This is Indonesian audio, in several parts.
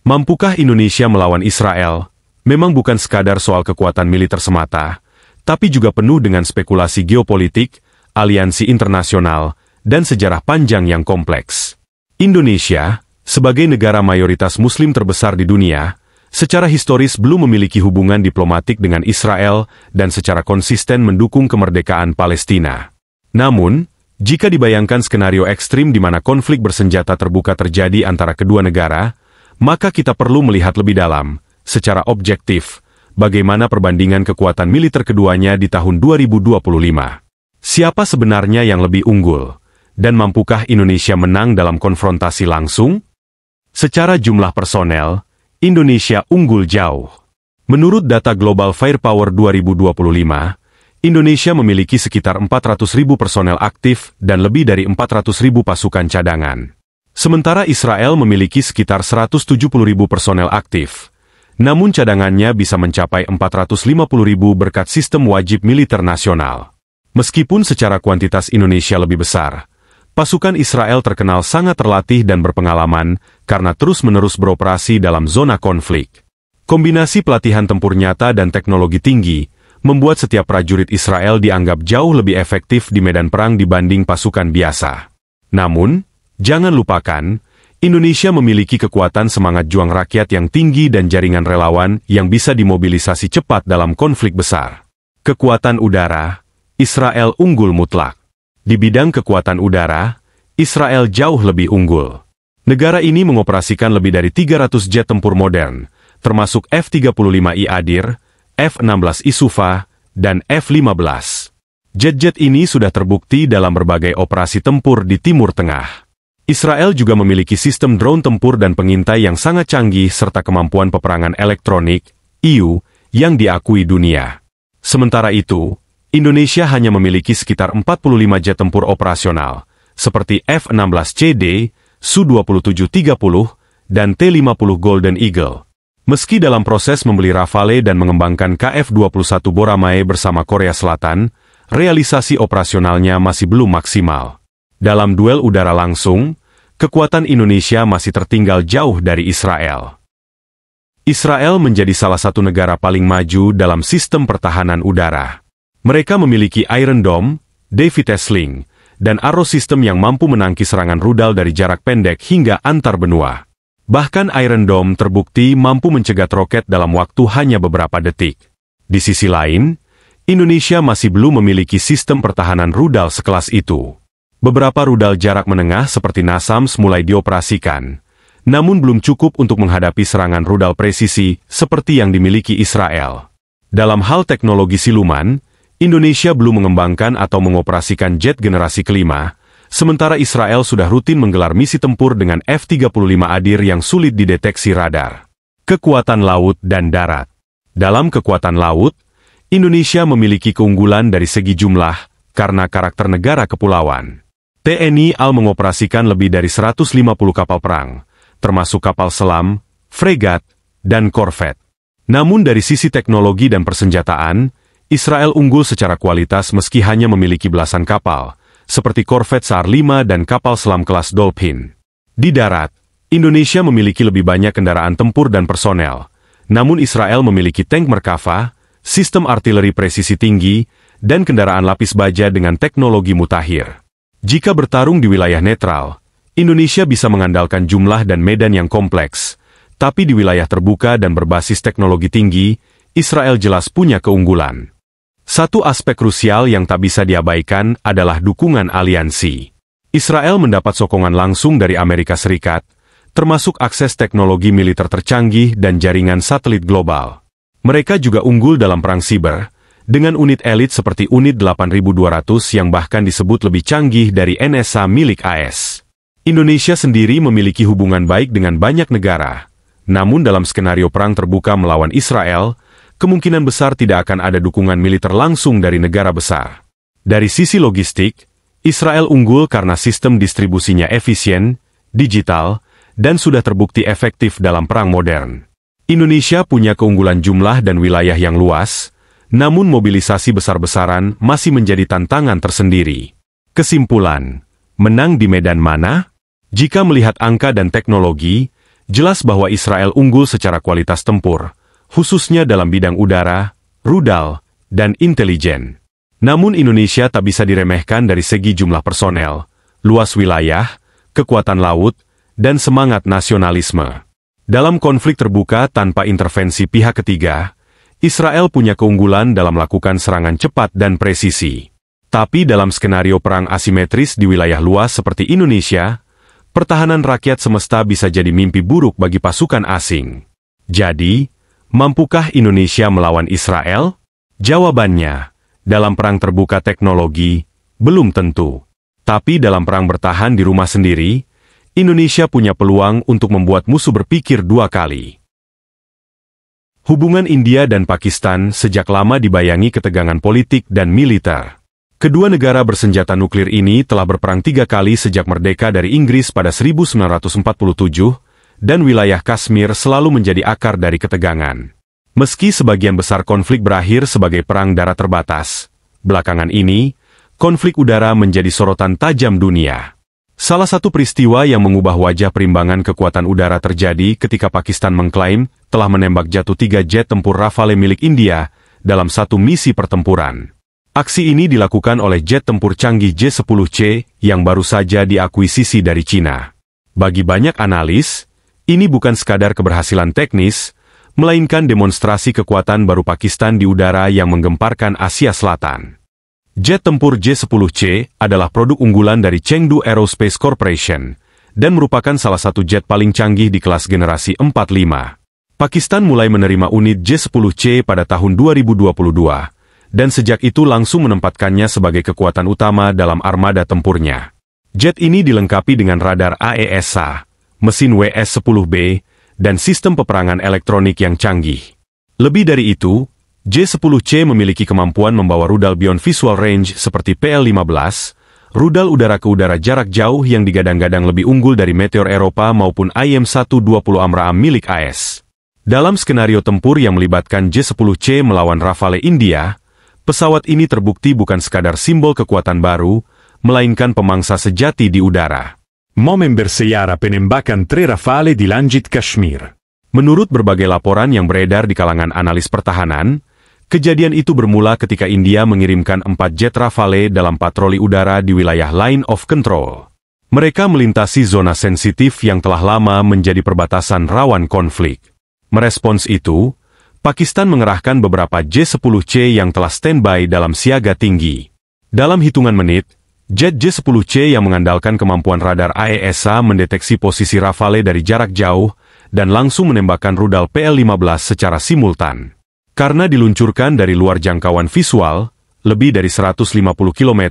Mampukah Indonesia melawan Israel? Memang bukan sekadar soal kekuatan militer semata, tapi juga penuh dengan spekulasi geopolitik, aliansi internasional, dan sejarah panjang yang kompleks. Indonesia, sebagai negara mayoritas Muslim terbesar di dunia, secara historis belum memiliki hubungan diplomatik dengan Israel dan secara konsisten mendukung kemerdekaan Palestina. Namun, jika dibayangkan skenario ekstrim di mana konflik bersenjata terbuka terjadi antara kedua negara, maka kita perlu melihat lebih dalam, secara objektif, bagaimana perbandingan kekuatan militer keduanya di tahun 2025. Siapa sebenarnya yang lebih unggul? Dan mampukah Indonesia menang dalam konfrontasi langsung? Secara jumlah personel, Indonesia unggul jauh. Menurut data Global Firepower 2025, Indonesia memiliki sekitar 400.000 personel aktif dan lebih dari 400.000 pasukan cadangan. Sementara Israel memiliki sekitar 170.000 personel aktif, namun cadangannya bisa mencapai 450.000 berkat sistem wajib militer nasional. Meskipun secara kuantitas Indonesia lebih besar, pasukan Israel terkenal sangat terlatih dan berpengalaman karena terus-menerus beroperasi dalam zona konflik. Kombinasi pelatihan tempur nyata dan teknologi tinggi membuat setiap prajurit Israel dianggap jauh lebih efektif di medan perang dibanding pasukan biasa. Namun, jangan lupakan, Indonesia memiliki kekuatan semangat juang rakyat yang tinggi dan jaringan relawan yang bisa dimobilisasi cepat dalam konflik besar. Kekuatan udara, Israel unggul mutlak. Di bidang kekuatan udara, Israel jauh lebih unggul. Negara ini mengoperasikan lebih dari 300 jet tempur modern, termasuk F-35I Adir, F-16I Sufa, dan F-15. Jet-jet ini sudah terbukti dalam berbagai operasi tempur di Timur Tengah. Israel juga memiliki sistem drone tempur dan pengintai yang sangat canggih serta kemampuan peperangan elektronik, IU, yang diakui dunia. Sementara itu, Indonesia hanya memiliki sekitar 45 jet tempur operasional, seperti F-16CD, Su-2730, dan T-50 Golden Eagle. Meski dalam proses membeli Rafale dan mengembangkan KF-21 Boramae bersama Korea Selatan, realisasi operasionalnya masih belum maksimal. Dalam duel udara langsung, kekuatan Indonesia masih tertinggal jauh dari Israel. Israel menjadi salah satu negara paling maju dalam sistem pertahanan udara. Mereka memiliki Iron Dome, David's Sling, dan Arrow System yang mampu menangkis serangan rudal dari jarak pendek hingga antar benua. Bahkan Iron Dome terbukti mampu mencegat roket dalam waktu hanya beberapa detik. Di sisi lain, Indonesia masih belum memiliki sistem pertahanan rudal sekelas itu. Beberapa rudal jarak menengah seperti NASAMS mulai dioperasikan, namun belum cukup untuk menghadapi serangan rudal presisi seperti yang dimiliki Israel. Dalam hal teknologi siluman, Indonesia belum mengembangkan atau mengoperasikan jet generasi kelima, sementara Israel sudah rutin menggelar misi tempur dengan F-35 Adir yang sulit dideteksi radar. Kekuatan laut dan darat. Dalam kekuatan laut, Indonesia memiliki keunggulan dari segi jumlah karena karakter negara kepulauan. TNI AL mengoperasikan lebih dari 150 kapal perang, termasuk kapal selam, fregat, dan korvet. Namun dari sisi teknologi dan persenjataan, Israel unggul secara kualitas meski hanya memiliki belasan kapal, seperti korvet SAR 5 dan kapal selam kelas Dolphin. Di darat, Indonesia memiliki lebih banyak kendaraan tempur dan personel, namun Israel memiliki tank Merkava, sistem artileri presisi tinggi, dan kendaraan lapis baja dengan teknologi mutakhir. Jika bertarung di wilayah netral, Indonesia bisa mengandalkan jumlah dan medan yang kompleks, tapi di wilayah terbuka dan berbasis teknologi tinggi, Israel jelas punya keunggulan. Satu aspek krusial yang tak bisa diabaikan adalah dukungan aliansi. Israel mendapat sokongan langsung dari Amerika Serikat, termasuk akses teknologi militer tercanggih dan jaringan satelit global. Mereka juga unggul dalam perang siber, dengan unit elit seperti unit 8200 yang bahkan disebut lebih canggih dari NSA milik AS. Indonesia sendiri memiliki hubungan baik dengan banyak negara, namun dalam skenario perang terbuka melawan Israel, kemungkinan besar tidak akan ada dukungan militer langsung dari negara besar. Dari sisi logistik, Israel unggul karena sistem distribusinya efisien, digital, dan sudah terbukti efektif dalam perang modern. Indonesia punya keunggulan jumlah dan wilayah yang luas, namun mobilisasi besar-besaran masih menjadi tantangan tersendiri. Kesimpulan, menang di medan mana? Jika melihat angka dan teknologi, jelas bahwa Israel unggul secara kualitas tempur, khususnya dalam bidang udara, rudal, dan intelijen. Namun Indonesia tak bisa diremehkan dari segi jumlah personel, luas wilayah, kekuatan laut, dan semangat nasionalisme. Dalam konflik terbuka tanpa intervensi pihak ketiga, Israel punya keunggulan dalam melakukan serangan cepat dan presisi. Tapi dalam skenario perang asimetris di wilayah luas seperti Indonesia, pertahanan rakyat semesta bisa jadi mimpi buruk bagi pasukan asing. Jadi, mampukah Indonesia melawan Israel? Jawabannya, dalam perang terbuka teknologi, belum tentu. Tapi dalam perang bertahan di rumah sendiri, Indonesia punya peluang untuk membuat musuh berpikir dua kali. Hubungan India dan Pakistan sejak lama dibayangi ketegangan politik dan militer. Kedua negara bersenjata nuklir ini telah berperang 3 kali sejak merdeka dari Inggris pada 1947, dan wilayah Kashmir selalu menjadi akar dari ketegangan. Meski sebagian besar konflik berakhir sebagai perang darat terbatas, belakangan ini, konflik udara menjadi sorotan tajam dunia. Salah satu peristiwa yang mengubah wajah perimbangan kekuatan udara terjadi ketika Pakistan mengklaim telah menembak jatuh 3 jet tempur Rafale milik India dalam satu misi pertempuran. Aksi ini dilakukan oleh jet tempur canggih J-10C yang baru saja diakuisisi dari Cina. Bagi banyak analis, ini bukan sekadar keberhasilan teknis, melainkan demonstrasi kekuatan baru Pakistan di udara yang menggemparkan Asia Selatan. Jet tempur J-10C adalah produk unggulan dari Chengdu Aerospace Corporation, dan merupakan salah satu jet paling canggih di kelas generasi 45. Pakistan mulai menerima unit J-10C pada tahun 2022, dan sejak itu langsung menempatkannya sebagai kekuatan utama dalam armada tempurnya. Jet ini dilengkapi dengan radar AESA, mesin WS-10B, dan sistem peperangan elektronik yang canggih. Lebih dari itu, J-10C memiliki kemampuan membawa rudal Beyond Visual Range seperti PL-15, rudal udara ke udara jarak jauh yang digadang-gadang lebih unggul dari Meteor Eropa maupun IM-120 Amraan milik AS. Dalam skenario tempur yang melibatkan J-10C melawan Rafale India, pesawat ini terbukti bukan sekadar simbol kekuatan baru, melainkan pemangsa sejati di udara. Momen bersejarah penembakan 3 Rafale di langit Kashmir. Menurut berbagai laporan yang beredar di kalangan analis pertahanan, kejadian itu bermula ketika India mengirimkan 4 jet Rafale dalam patroli udara di wilayah Line of Control. Mereka melintasi zona sensitif yang telah lama menjadi perbatasan rawan konflik. Merespons itu, Pakistan mengerahkan beberapa J-10C yang telah standby dalam siaga tinggi. Dalam hitungan menit, jet J-10C yang mengandalkan kemampuan radar AESA mendeteksi posisi Rafale dari jarak jauh dan langsung menembakkan rudal PL-15 secara simultan. Karena diluncurkan dari luar jangkauan visual, lebih dari 150 km,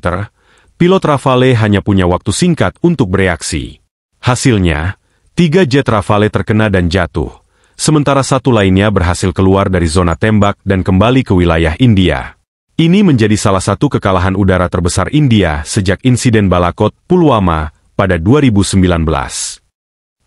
pilot Rafale hanya punya waktu singkat untuk bereaksi. Hasilnya, 3 jet Rafale terkena dan jatuh, sementara satu lainnya berhasil keluar dari zona tembak dan kembali ke wilayah India. Ini menjadi salah satu kekalahan udara terbesar India sejak insiden Balakot, Pulwama, pada 2019.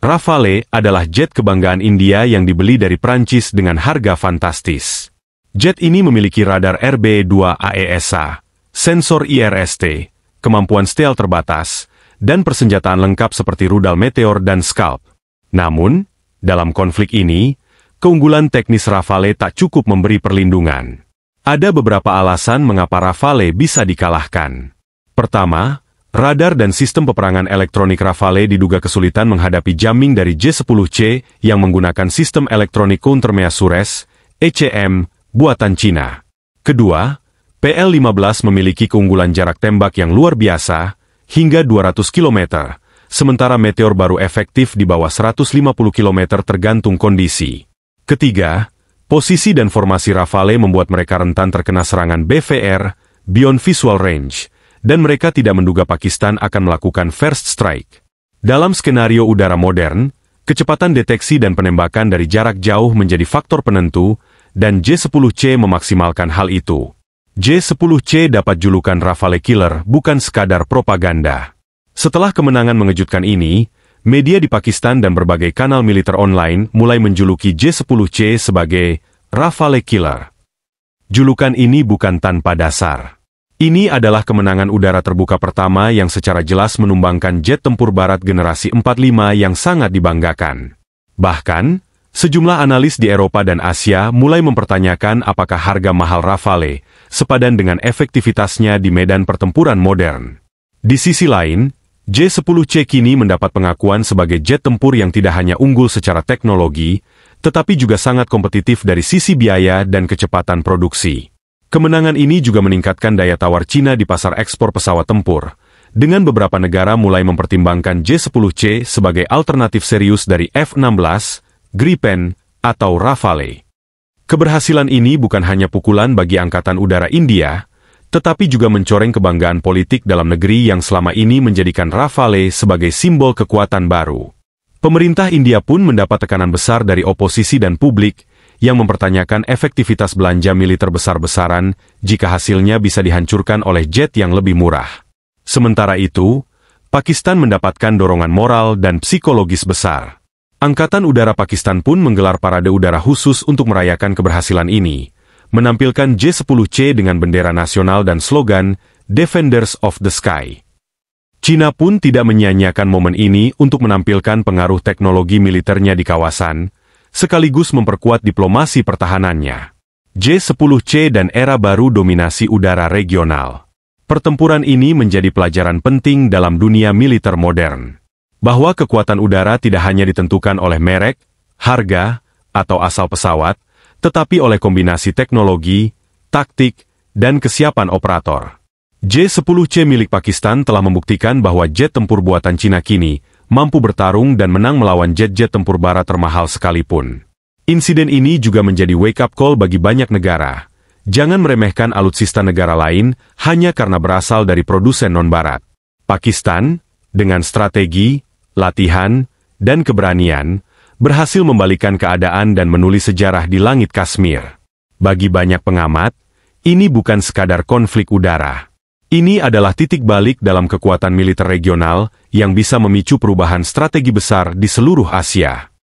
Rafale adalah jet kebanggaan India yang dibeli dari Prancis dengan harga fantastis. Jet ini memiliki radar RB-2 AESA, sensor IRST, kemampuan stealth terbatas, dan persenjataan lengkap seperti rudal Meteor dan Scalp. Namun, dalam konflik ini, keunggulan teknis Rafale tak cukup memberi perlindungan. Ada beberapa alasan mengapa Rafale bisa dikalahkan. Pertama, radar dan sistem peperangan elektronik Rafale diduga kesulitan menghadapi jamming dari J-10C yang menggunakan sistem elektronik countermeasures, ECM, buatan Cina. Kedua, PL-15 memiliki keunggulan jarak tembak yang luar biasa, hingga 200 km, sementara Meteor baru efektif di bawah 150 km tergantung kondisi. Ketiga, posisi dan formasi Rafale membuat mereka rentan terkena serangan BVR, Beyond Visual Range, dan mereka tidak menduga Pakistan akan melakukan first strike. Dalam skenario udara modern, kecepatan deteksi dan penembakan dari jarak jauh menjadi faktor penentu, dan J-10C memaksimalkan hal itu. J-10C dapat julukan Rafale Killer bukan sekadar propaganda. Setelah kemenangan mengejutkan ini, media di Pakistan dan berbagai kanal militer online mulai menjuluki J-10C sebagai Rafale Killer. Julukan ini bukan tanpa dasar. Ini adalah kemenangan udara terbuka pertama yang secara jelas menumbangkan jet tempur barat generasi 45 yang sangat dibanggakan. Bahkan, sejumlah analis di Eropa dan Asia mulai mempertanyakan apakah harga mahal Rafale sepadan dengan efektivitasnya di medan pertempuran modern. Di sisi lain, J-10C kini mendapat pengakuan sebagai jet tempur yang tidak hanya unggul secara teknologi, tetapi juga sangat kompetitif dari sisi biaya dan kecepatan produksi. Kemenangan ini juga meningkatkan daya tawar Cina di pasar ekspor pesawat tempur, dengan beberapa negara mulai mempertimbangkan J-10C sebagai alternatif serius dari F-16, Gripen, atau Rafale. Keberhasilan ini bukan hanya pukulan bagi Angkatan Udara India, tetapi juga mencoreng kebanggaan politik dalam negeri yang selama ini menjadikan Rafale sebagai simbol kekuatan baru. Pemerintah India pun mendapat tekanan besar dari oposisi dan publik yang mempertanyakan efektivitas belanja militer besar-besaran jika hasilnya bisa dihancurkan oleh jet yang lebih murah. Sementara itu, Pakistan mendapatkan dorongan moral dan psikologis besar. Angkatan Udara Pakistan pun menggelar parade udara khusus untuk merayakan keberhasilan ini, menampilkan J-10C dengan bendera nasional dan slogan Defenders of the Sky. Cina pun tidak menyia-nyiakan momen ini untuk menampilkan pengaruh teknologi militernya di kawasan, sekaligus memperkuat diplomasi pertahanannya. J-10C dan era baru dominasi udara regional. Pertempuran ini menjadi pelajaran penting dalam dunia militer modern, bahwa kekuatan udara tidak hanya ditentukan oleh merek, harga, atau asal pesawat, tetapi oleh kombinasi teknologi, taktik, dan kesiapan operator. J-10C milik Pakistan telah membuktikan bahwa jet tempur buatan Cina kini mampu bertarung dan menang melawan jet-jet tempur barat termahal sekalipun. Insiden ini juga menjadi wake-up call bagi banyak negara. Jangan meremehkan alutsista negara lain hanya karena berasal dari produsen non-barat. Pakistan, dengan strategi, latihan, dan keberanian, berhasil membalikan keadaan dan menulis sejarah di langit Kashmir. Bagi banyak pengamat, ini bukan sekadar konflik udara. Ini adalah titik balik dalam kekuatan militer regional yang bisa memicu perubahan strategi besar di seluruh Asia.